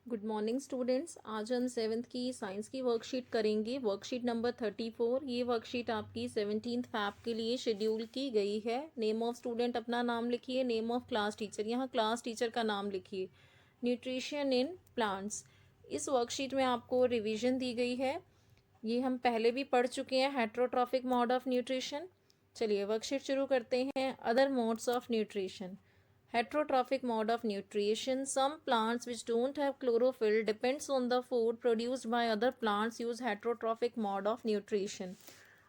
Good morning students. आज हम seventh की साइंस की वर्कशीट करेंगे, वर्कशीट नंबर 34। ये वर्कशीट आपकी 17 फैब के लिए शेड्यूल की गई है। नेम ऑफ स्टूडेंट अपना नाम लिखिए, नेम ऑफ क्लास टीचर, यहाँ क्लास टीचर का नाम लिखिए। न्यूट्रिशन इन प्लांट्स, इस वर्कशीट में आपको रिवीजन दी गई है। ये हम पहले भी पढ़ चुके हैं, हेट्रोट्रॉफिक मोड ऑफ न्यूट्रिशन। चलिए वर्कशीट शुरू करते हैं। Other modes of nutrition. Heterotrophic mode of nutrition. Some plants which don't have chlorophyll depends on the food produced by other plants use heterotrophic mode of nutrition.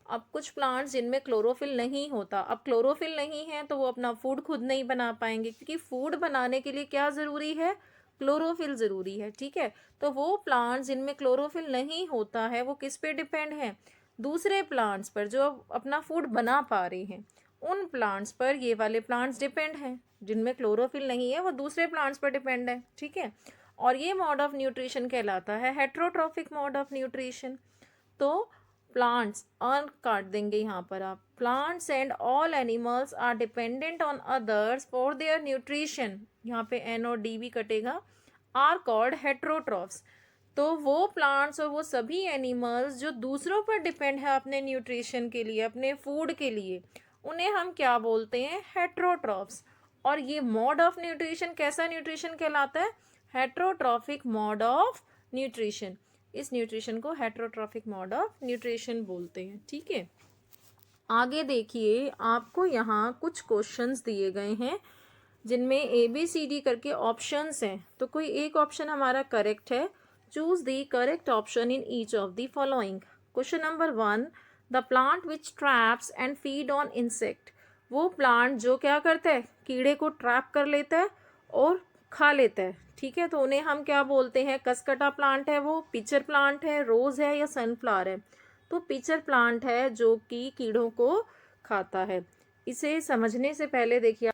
अब कुछ plants जिनमें chlorophyll नहीं होता, अब क्लोरोफिल नहीं है तो वो अपना फूड खुद नहीं बना पाएंगे, क्योंकि फूड बनाने के लिए क्या ज़रूरी है? क्लोरोफिल ज़रूरी है। ठीक है, तो वो प्लांट्स जिनमें क्लोरोफिल नहीं होता है वो किस पे डिपेंड है? दूसरे प्लांट्स पर जो अपना फूड बना पा रहे हैं। उन प्लांट्स पर ये वाले प्लांट्स डिपेंड हैं। जिनमें क्लोरोफिल नहीं है वो दूसरे प्लांट्स पर डिपेंड है। ठीक है, और ये मोड ऑफ न्यूट्रिशन कहलाता है हेट्रोट्रॉफिक मोड ऑफ न्यूट्रिशन। तो प्लांट्स और काट देंगे यहाँ पर आप, plants and all animals are dependent on others for their nutrition, यहाँ पे एन और डी भी कटेगा, आर कॉल्ड हेट्रोट्रॉफ्स। तो वो प्लांट्स और वो सभी एनिमल्स जो दूसरों पर डिपेंड है अपने न्यूट्रिशन के लिए, अपने फूड के लिए, उन्हें हम क्या बोलते हैं? हेट्रोट्रॉफ्स। और ये मोड ऑफ न्यूट्रिशन कैसा न्यूट्रिशन कहलाता है? Heterotrophic mode of nutrition. इस न्यूट्रिशन को हेट्रोट्रॉफिक मोड ऑफ न्यूट्रिशन बोलते हैं। ठीक है, आगे देखिए, आपको यहाँ कुछ क्वेश्चंस दिए गए हैं जिनमें ABCD करके ऑप्शंस हैं। तो कोई एक ऑप्शन हमारा करेक्ट है। Choose the correct option in each of the following. Question number 1, the plant which traps and feed on insect. वो प्लांट जो क्या करता है? कीड़े को ट्रैप कर लेता है और खा लेता है। ठीक है, तो उन्हें हम क्या बोलते हैं? कसकटा प्लांट है वो, पिचर प्लांट है, रोज है या सनफ्लावर है? तो पिचर प्लांट है जो कि कीड़ों को खाता है। इसे समझने से पहले देखिए,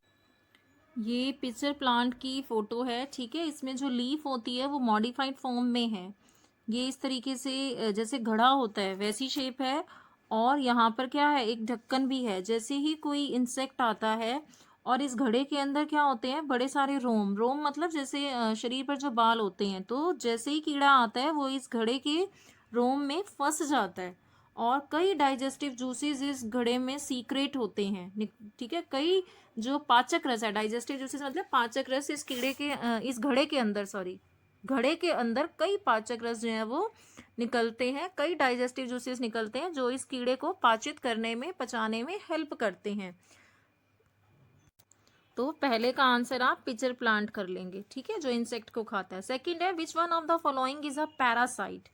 ये पिचर प्लांट की फ़ोटो है। ठीक है, इसमें जो लीफ होती है वो मॉडिफाइड फॉर्म में है। ये इस तरीके से जैसे घड़ा होता है वैसी शेप है। और यहाँ पर क्या है? एक ढक्कन भी है। जैसे ही कोई इंसेक्ट आता है और इस घड़े के अंदर क्या होते हैं? बड़े सारे रोम। रोम मतलब जैसे शरीर पर जो बाल होते हैं, तो जैसे ही कीड़ा आता है वो इस घड़े के रोम में फंस जाता है और कई डाइजेस्टिव जूसेस इस घड़े में सीक्रेट होते हैं। ठीक है, कई जो पाचक रस है, डाइजेस्टिव जूसेस मतलब पाचक रस इस कीड़े के इस घड़े के अंदर, सॉरी, घड़े के अंदर कई पाचक रस जो है वो निकलते हैं, कई डाइजेस्टिव जूसेस निकलते हैं जो इस कीड़े को पाचित करने में, पचाने में हेल्प करते हैं। तो पहले का आंसर आप पिचर प्लांट कर लेंगे। ठीक है, जो इंसेक्ट को खाता है। सेकंड है, which one of the following is a parasite.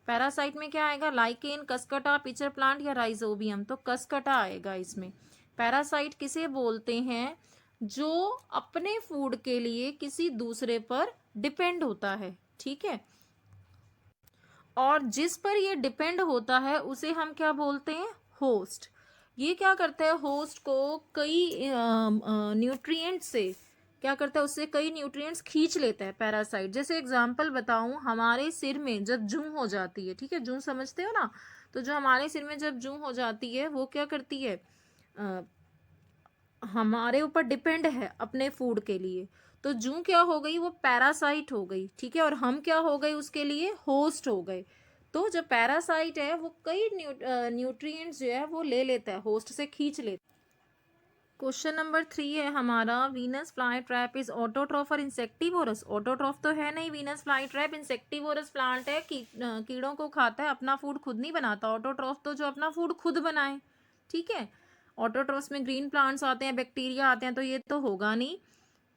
Parasite में क्या आएगा? लाइकेन, कसकटा, पिचर प्लांट या राइजोबियम? तो कसकटा आएगा इसमें। पैरासाइट किसे बोलते हैं? जो अपने फूड के लिए किसी दूसरे पर डिपेंड होता है। ठीक है, और जिस पर ये डिपेंड होता है उसे हम क्या बोलते हैं? होस्ट। ये क्या करता है? होस्ट को कई न्यूट्रिएंट्स से क्या करता है? उससे कई न्यूट्रिएंट्स खींच लेता है पैरासाइट। जैसे एग्जांपल बताऊं, हमारे सिर में जब जूं हो जाती है, ठीक है, जूं समझते हो ना? तो जो हमारे सिर में जब जूं हो जाती है वो क्या करती है? हमारे ऊपर डिपेंड है अपने फूड के लिए। तो जूं क्या हो गई? वो पैरासाइट हो गई। ठीक है, और हम क्या हो गए उसके लिए? होस्ट हो गए। तो जो पैरासाइट है वो कई न्यूट्रिएंट्स जो है वो ले लेता है, होस्ट से खींच लेता है। क्वेश्चन नंबर 3 है हमारा, Venus fly trap is autotroph और इंसेक्टिवोरस। ऑटोट्रॉफ तो है नहीं Venus fly trap, insectivorous plant है, कीड़ों को खाता है, अपना फूड खुद नहीं बनाता। ऑटोट्रॉफ तो जो अपना फूड खुद बनाए। ठीक है, ऑटोट्रॉफ्स में ग्रीन प्लांट्स आते हैं, बैक्टीरिया आते हैं, तो ये तो होगा नहीं।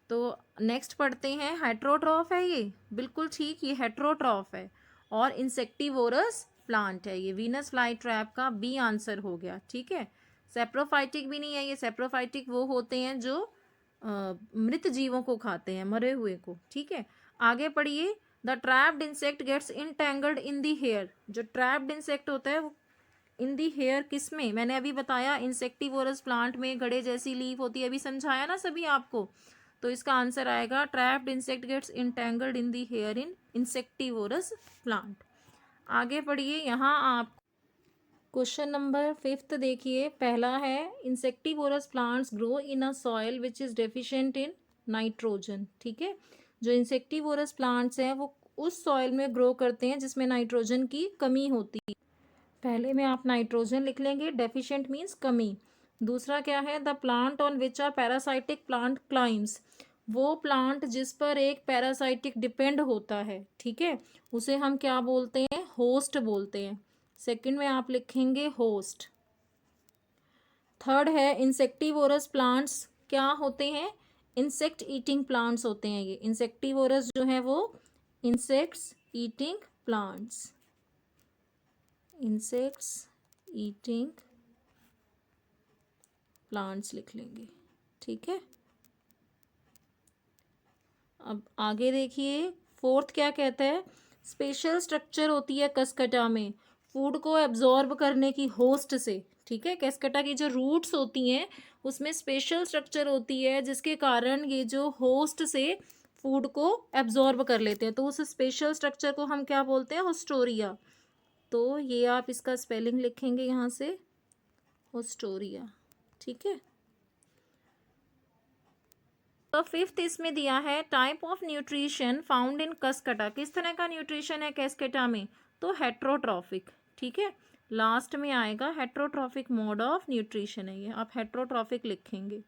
तो नेक्स्ट पढ़ते हैं, हेट्रोट्रॉफ है ये, बिल्कुल ठीक, ये हेट्रोट्रॉफ है। और इंसेक्टिवोरस प्लांट है ये। वीनस फ्लाई ट्रैप का बी आंसर हो गया। ठीक है, सेप्रोफाइटिक भी नहीं है ये। सेप्रोफाइटिक वो होते हैं जो मृत जीवों को खाते हैं, मरे हुए को। ठीक है, आगे पढ़िए, the trapped insect gets entangled in the hair. जो ट्रैप्ड इंसेक्ट होता है वो इन दी हेयर किस में? मैंने अभी बताया इंसेक्टिवोरस प्लांट में घड़े जैसी लीफ होती है, अभी समझाया ना सभी आपको। तो इसका आंसर आएगा, trapped insect gets entangled in the hair in insectivorous plant. आगे पढ़िए, यहाँ आप क्वेश्चन नंबर 5 देखिए। पहला है, insectivorous plants grow in a soil which is deficient in nitrogen. ठीक है, जो इंसेक्टिवोरस प्लांट्स हैं वो उस सॉइल में ग्रो करते हैं जिसमें नाइट्रोजन की कमी होती है। पहले में आप नाइट्रोजन लिख लेंगे, डेफिशिएंट मीन्स कमी। दूसरा क्या है, the plant on which are parasitic plant climbs, वो प्लांट जिस पर एक पैरासाइटिक डिपेंड होता है, ठीक है, उसे हम क्या बोलते हैं, होस्ट बोलते हैं। सेकंड में आप लिखेंगे होस्ट। थर्ड है इंसेक्टिवोरस प्लांट्स, क्या होते हैं, इंसेक्ट ईटिंग प्लांट्स होते हैं ये। इंसेक्टिवोरस जो है वो insects eating plants, insects eating plants लिख लेंगे, ठीक है। अब आगे देखिए, फोर्थ क्या कहता है, स्पेशल स्ट्रक्चर होती है कसकटा में फूड को एब्जॉर्ब करने की होस्ट से, ठीक है। कसकटा की जो रूट्स होती हैं उसमें स्पेशल स्ट्रक्चर होती है जिसके कारण ये जो होस्ट से फूड को एब्जॉर्ब कर लेते हैं, तो उस स्पेशल स्ट्रक्चर को हम क्या बोलते हैं, होस्टोरिया। तो ये आप इसका स्पेलिंग लिखेंगे यहाँ से, होस्टोरिया, ठीक है। तो फिफ्थ इसमें दिया है type of nutrition found in कसकटा, किस तरह का न्यूट्रिशन है कसकटा में, तो हेट्रोट्रॉफिक, ठीक है। लास्ट में आएगा हेट्रोट्रॉफिक मोड ऑफ न्यूट्रिशन है ये, आप हेट्रोट्रॉफिक लिखेंगे।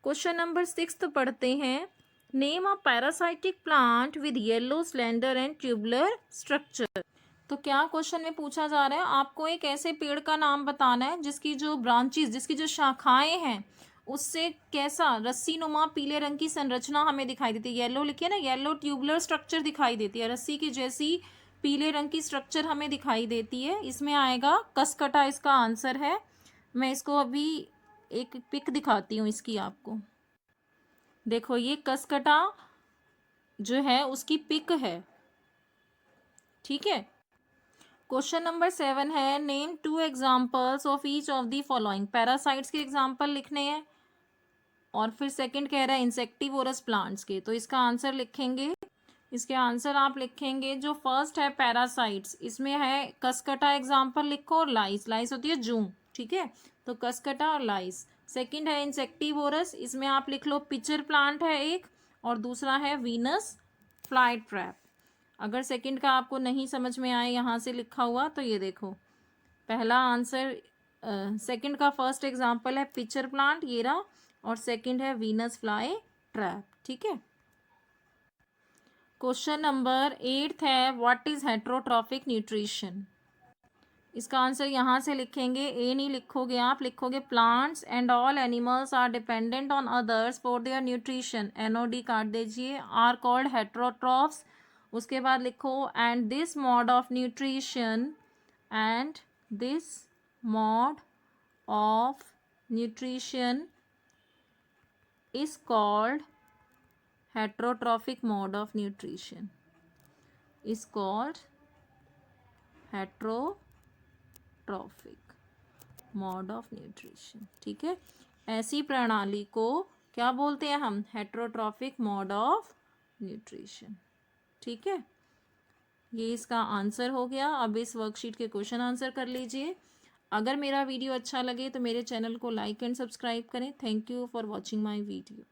क्वेश्चन नंबर 6 पढ़ते हैं, name a parasitic plant with yellow slender and tubular structure. तो क्या क्वेश्चन में पूछा जा रहा है, आपको एक ऐसे पेड़ का नाम बताना है जिसकी जो ब्रांचेस, जिसकी जो शाखाएं हैं उससे कैसा रस्सी नुमा पीले रंग की संरचना हमें दिखाई देती है। येलो लिखिए ना, येलो ट्यूबुलर स्ट्रक्चर दिखाई देती है, रस्सी की जैसी पीले रंग की स्ट्रक्चर हमें दिखाई देती है। इसमें आएगा कसकटा, इसका आंसर है। मैं इसको अभी एक पिक दिखाती हूँ इसकी आपको, देखो ये कसकटा जो है उसकी पिक है, ठीक है। क्वेश्चन नंबर 7 है, name 2 examples of each of the following, parasites के एग्जाम्पल लिखने हैं और फिर सेकंड कह रहा है इंसेक्टिवोरस प्लांट्स के, तो इसका आंसर लिखेंगे। इसके आंसर आप लिखेंगे, जो फर्स्ट है पैरासाइट्स, इसमें है कसकटा एग्जाम्पल लिखो और लाइस, लाइस होती है जू, ठीक है, तो कसकटा और लाइस। सेकंड है इंसेक्टिवोरस, इसमें आप लिख लो पिचर प्लांट है एक, और दूसरा है वीनस फ्लाई ट्रैप। अगर सेकंड का आपको नहीं समझ में आए यहाँ से लिखा हुआ, तो ये देखो पहला आंसर, सेकंड का फर्स्ट एग्जांपल है पिचर प्लांट ये रहा, और सेकंड है वीनस फ्लाई ट्रैप, ठीक है। क्वेश्चन नंबर 8 है, व्हाट इज हेट्रोट्रॉफिक न्यूट्रिशन। इसका आंसर यहाँ से लिखेंगे, ए नहीं लिखोगे आप, लिखोगे plants and all animals are dependent on others for their nutrition, एनओडी काट दीजिए, आर कॉल्ड हेट्रोट्रॉफ्स। उसके बाद लिखो and this mode of nutrition, and this mode of nutrition is called heterotrophic mode of nutrition, is called heterotrophic mode of nutrition, ठीक है। ऐसी प्रणाली को क्या बोलते हैं हम, हेट्रोट्रॉफिक मॉड ऑफ न्यूट्रिशन, ठीक है। ये इसका आंसर हो गया। अब इस वर्कशीट के क्वेश्चन आंसर कर लीजिए। अगर मेरा वीडियो अच्छा लगे तो मेरे चैनल को लाइक एंड सब्सक्राइब करें। Thank you for watching my video.